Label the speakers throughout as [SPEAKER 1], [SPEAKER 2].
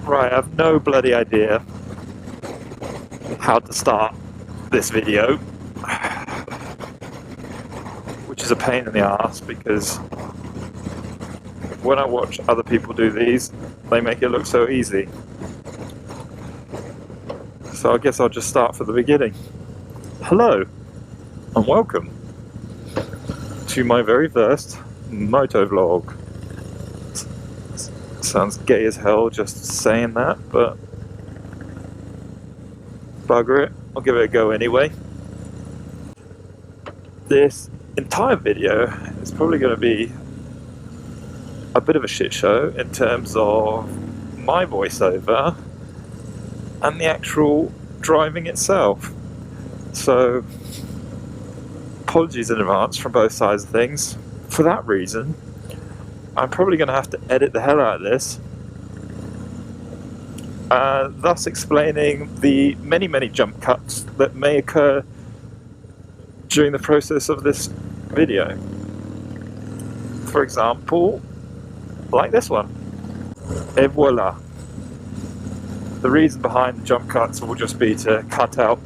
[SPEAKER 1] Right, I have no bloody idea how to start this video, which is a pain in the ass because when I watch other people do these, they make it look so easy. So I guess I'll just start from the beginning. Hello, and welcome to my very first MotoVlog. Sounds gay as hell just saying that, but bugger it, I'll give it a go anyway. This entire video is probably going to be a bit of a shit show in terms of my voiceover and the actual driving itself. So apologies in advance from both sides of things. For that reason, I'm probably going to have to edit the hell out of this, thus explaining the many jump cuts that may occur during the process of this video. For example, like this one. Et voila. The reason behind the jump cuts will just be to cut out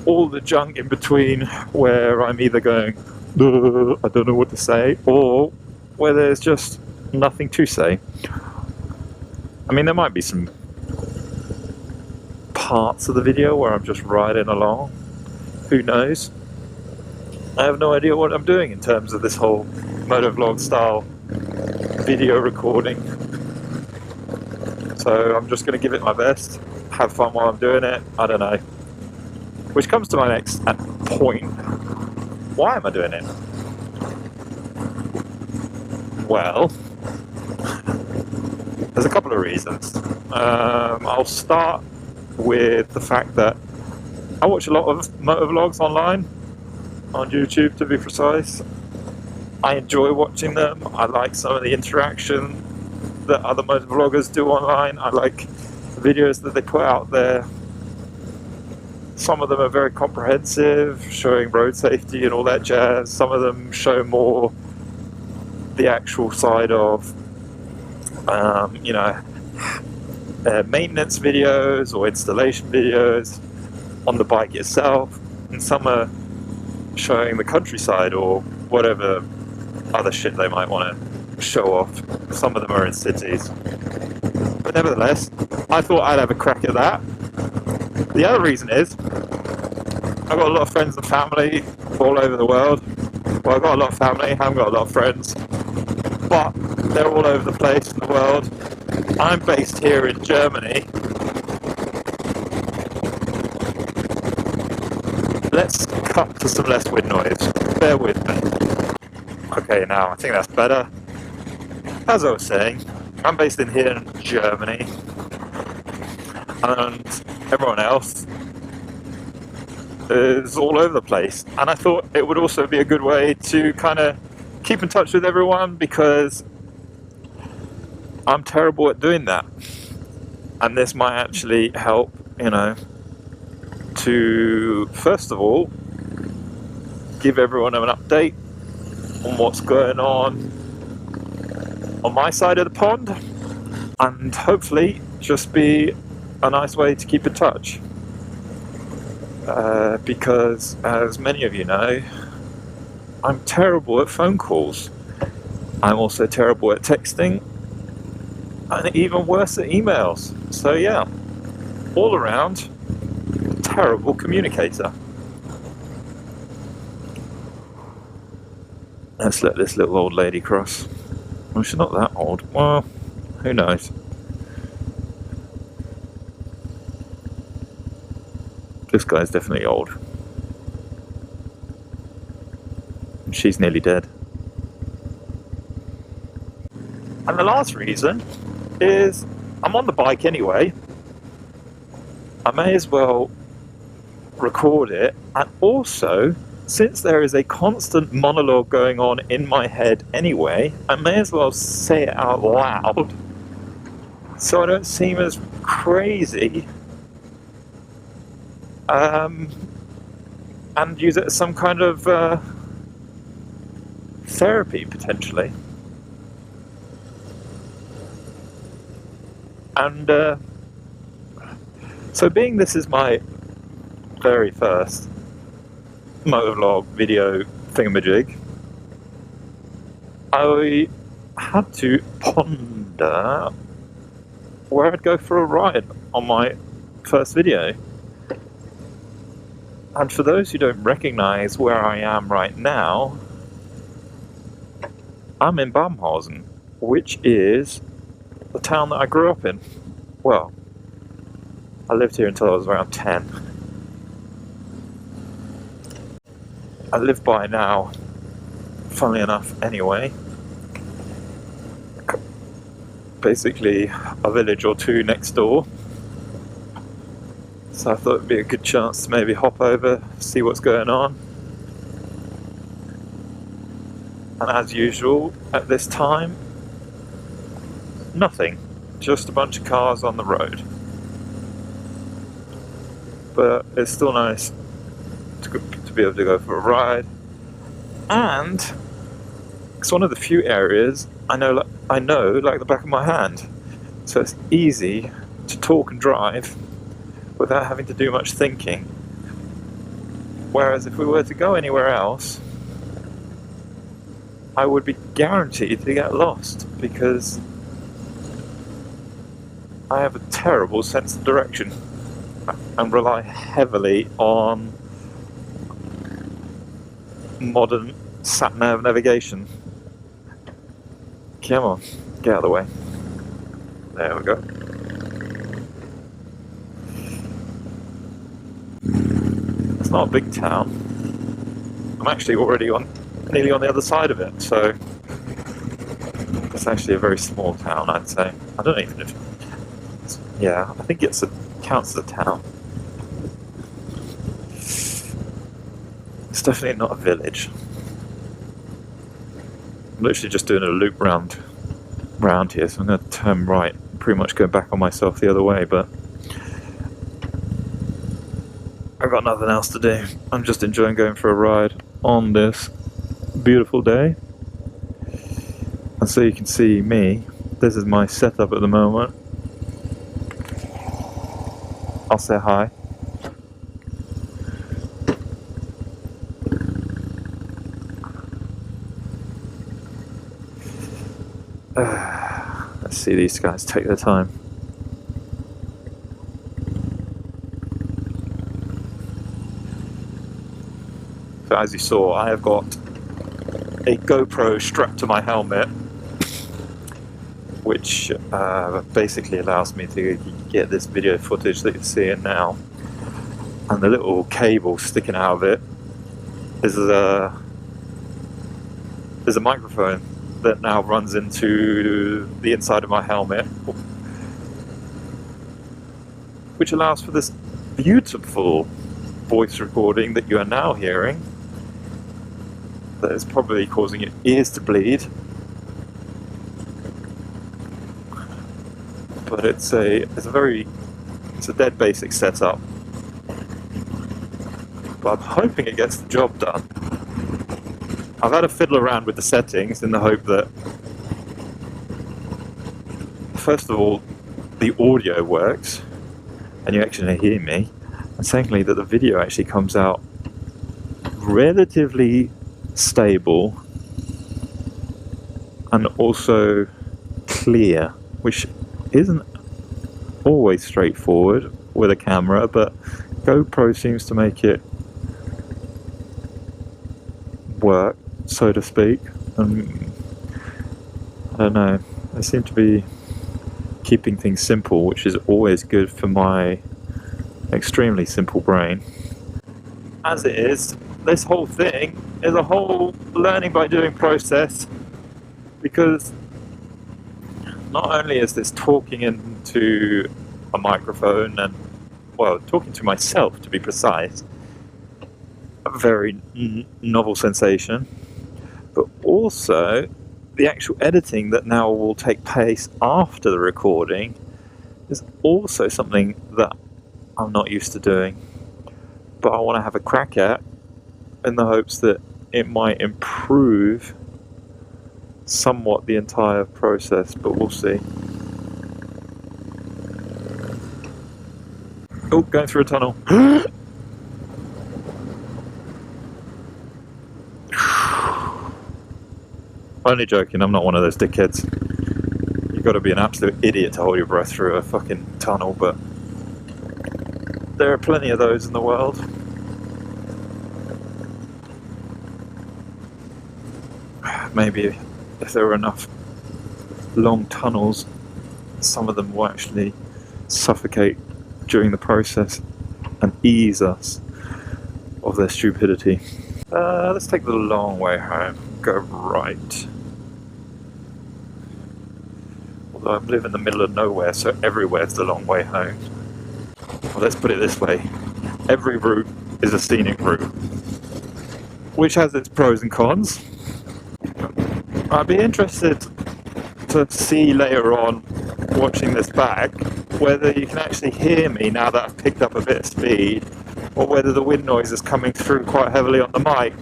[SPEAKER 1] all the junk in between where I'm either going, I don't know what to say, or where there's just nothing to say. I mean, there might be some parts of the video where I'm just riding along. Who knows? I have no idea what I'm doing in terms of this whole MotoVlog style video recording. So I'm just going to give it my best, have fun while I'm doing it, I don't know. Which comes to my next point. Why am I doing it? Well, there's a couple of reasons. I'll start with the fact that I watch a lot of motovlogs online, on YouTube to be precise. I enjoy watching them. I like some of the interaction that other motovloggers do online. I like the videos that they put out there. Some of them are very comprehensive, showing road safety and all that jazz. Some of them show more the actual side of, maintenance videos or installation videos on the bike itself. And some are showing the countryside or whatever other shit they might want to show off. Some of them are in cities. But nevertheless, I thought I'd have a crack at that. The other reason is, I've got a lot of friends and family all over the world. Well, I've got a lot of family, I haven't got a lot of friends, but they're all over the place in the world. I'm based here in Germany. Let's cut to some less wind noise. Bear with me. Okay, now I think that's better. As I was saying, I'm based in here in Germany, and everyone else is all over the place. And I thought it would also be a good way to kind of keep in touch with everyone, because I'm terrible at doing that. And this might actually help, to, first of all, give everyone an update on what's going on my side of the pond, and hopefully just be a nice way to keep in touch. Because, as many of you know, I'm terrible at phone calls. I'm also terrible at texting, and even worse at emails. So yeah, all around, terrible communicator. Let's let this little old lady cross. Well, she's not that old. Well, who knows? This guy's definitely old. And she's nearly dead. And the last reason is I'm on the bike anyway. I may as well record it, and also, since there is a constant monologue going on in my head anyway, I may as well say it out loud so I don't seem as crazy, and use it as some kind of therapy, potentially. And so being this is my very first motovlog video thingamajig, I had to ponder where I'd go for a ride on my first video. And for those who don't recognise where I am right now, I'm in Bamhausen, which is the town that I grew up in. Well, I lived here until I was around 10. I live by now, funnily enough anyway, basically a village or two next door. So I thought it'd be a good chance to maybe hop over, see what's going on. And as usual, at this time, nothing. Just a bunch of cars on the road. But it's still nice to be able to go for a ride. And it's one of the few areas I know like the back of my hand. So it's easy to talk and drive without having to do much thinking. Whereas if we were to go anywhere else, I would be guaranteed to get lost because I have a terrible sense of direction and rely heavily on modern sat-nav navigation. Come on, get out of the way. There we go. It's not a big town. I'm actually already nearly on the other side of it, so it's actually a very small town, I'd say. I don't even know if yeah, I think it counts as a town. It's definitely not a village. I'm literally just doing a loop round here, so I'm going to turn right, pretty much go back on myself the other way, but I've got nothing else to do. I'm just enjoying going for a ride on this beautiful day. And so you can see me, this is my setup at the moment. I'll say hi. Let's see these guys take their time. So as you saw, I have got a GoPro strapped to my helmet, which basically allows me to get this video footage that you're seeing now. And the little cable sticking out of it is a microphone that now runs into the inside of my helmet, which allows for this beautiful voice recording that you are now hearing. That is probably causing your ears to bleed. But it's a dead basic setup. But I'm hoping it gets the job done. I've had to fiddle around with the settings in the hope that, first of all, the audio works and you actually hear me, and secondly that the video actually comes out relatively stable and also clear, which isn't always straightforward with a camera, but GoPro seems to make it work, so to speak. And I don't know, they seem to be keeping things simple, which is always good for my extremely simple brain. As it is, this whole thing is a whole learning by doing process, because not only is this talking into a microphone and, well, talking to myself to be precise, a very novel sensation, but also the actual editing that now will take place after the recording is also something that I'm not used to doing, but I want to have a crack at in the hopes that it might improve somewhat the entire process, but we'll see. Oh, going through a tunnel. Only joking, I'm not one of those dickheads. You've got to be an absolute idiot to hold your breath through a fucking tunnel, but there are plenty of those in the world. Maybe if there were enough long tunnels, some of them will actually suffocate during the process and ease us of their stupidity. Let's take the long way home. Go right. Although I live in the middle of nowhere, so everywhere's the long way home. Well, let's put it this way. Every route is a scenic route, which has its pros and cons. I'd be interested to see later on, watching this back, whether you can actually hear me now that I've picked up a bit of speed, or whether the wind noise is coming through quite heavily on the mic.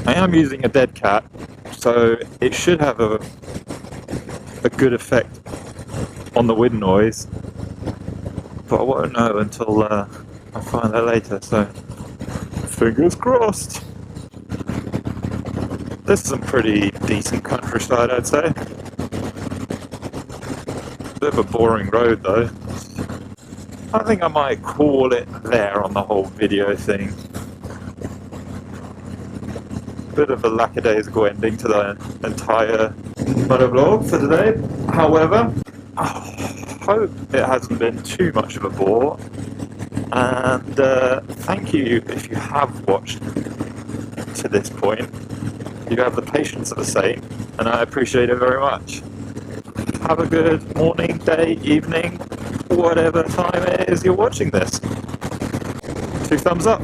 [SPEAKER 1] I am using a dead cat, so it should have a good effect on the wind noise, but I won't know until I find out later, so fingers crossed. This is some pretty decent countryside, I'd say. Bit of a boring road though. I think I might call it there on the whole video thing. Bit of a lackadaisical ending to the entire MotoVlog for today. However, I hope it hasn't been too much of a bore. And thank you if you have watched to this point. You have the patience of a saint, and I appreciate it very much. Have a good morning, day, evening, whatever time it is you're watching this. 2 thumbs up.